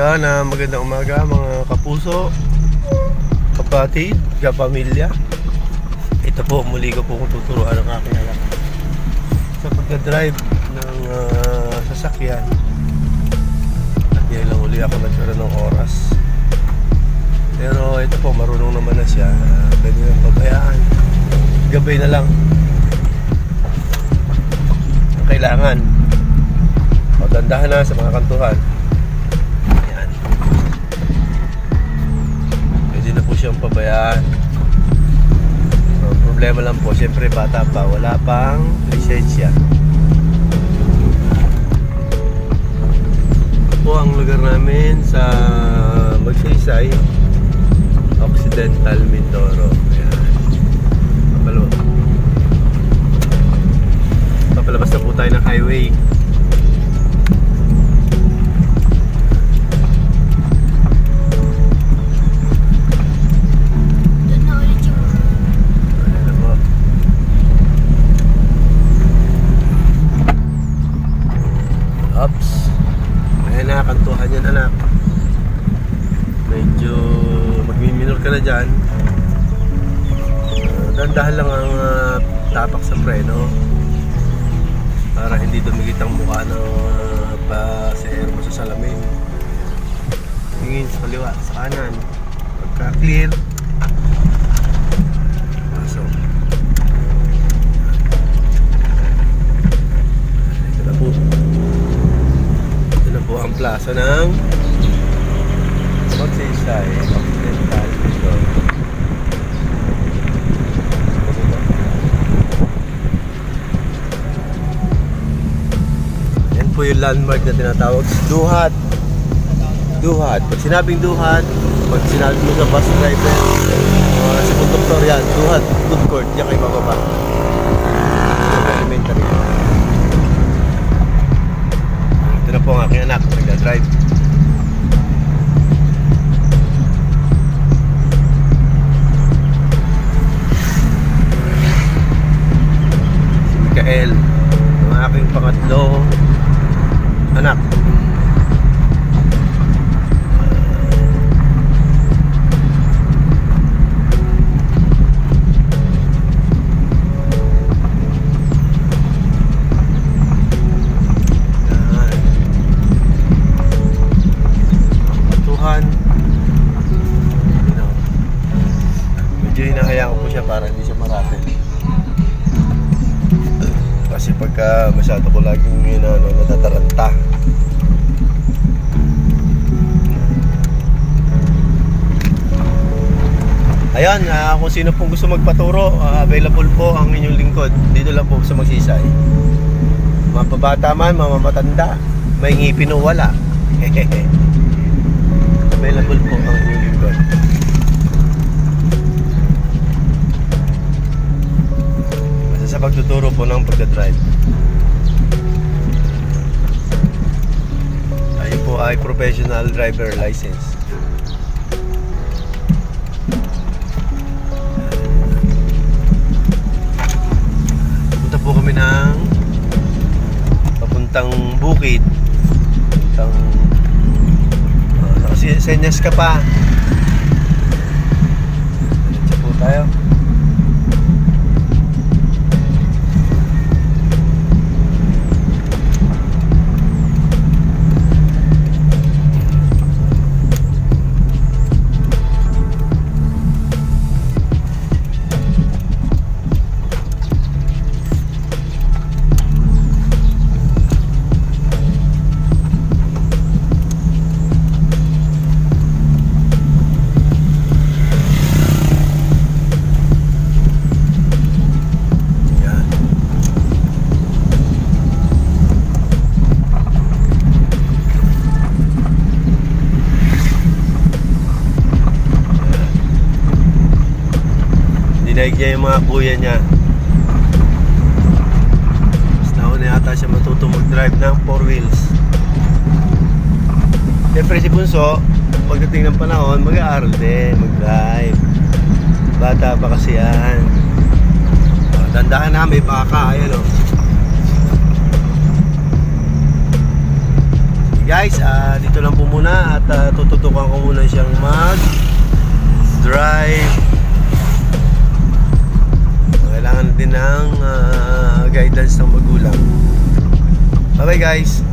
Yan, magandang umaga mga kapuso, kapatid, kapamilya. Ito po, muli ko po kung tuturuan ang aking anak sa pagka-drive ng sasakyan. At yan lang uli ako nagkaroon ng oras. Pero ito po, marunong naman na siya. Pwede nang pabayaan. Gabay na lang ang kailangan. O, dandahan na sa mga kantuhan. Ayan. Pwede na po siyang pabayaan. Ang problema lang po, siyempre bata pa, wala pang lisensya. Ito po ang lugar namin sa Magsaysay, Occidental Mindoro. Ayan. Papalabas na po tayo ng highway. Oops. Ayan na, kantuhan yan anak. Medyo magmiminor ka na dyan. Dandahan lang ang tapak sa preno para hindi dumikit ang mukha ng pasahero mo sa salamin. Tingin sa kaliwa, sa kanan. Pagka clear, pasok. Ito na po. Ito na po ang plaza ng Magsaysay, Occidental Mindoro. Yan po yung landmark na tinatawag Duhat. Duhat. Pag sinabing Duhat, pag sinabi mo sa bus driver, sa conductor yan, Duhat Food Court, yan kayo bababa. Elementary. Ito na po ang aking anak, nagda-drive. Mikael, ang aking pangatlo anak. Matuhan, medyo hinahayaan ko po siya para hindi siya maratel. Kasi pagka masyado ko laging natataranta. Ayan, kung sino pong gusto magpaturo, available po ang inyong lingkod. Dito lang po sa Magsaysay. Mga pabata man, mga matanda, may ngipin o wala. Available po ang inyong lingkod. Sa pagtuturo po ng pagdadrive. Tayo po ay professional driver license. Punta po kami ng papuntang bukid. Papuntang Senyas ka pa. Diretso po tayo. Dinaig niya yung mga kuya niya. Mas nauna yata siya matuto mag-drive ng 4 wheels. Siyempre si Bunso, pagdating ng panahon, mag-aaral din, mag-drive. Bata pa kasi yan. Dandahan na, may baka, ayan o. Guys, dito lang po muna at tututukan ko muna siyang mag-drive. Kailangan din ng guidance ng magulang. Bye bye guys!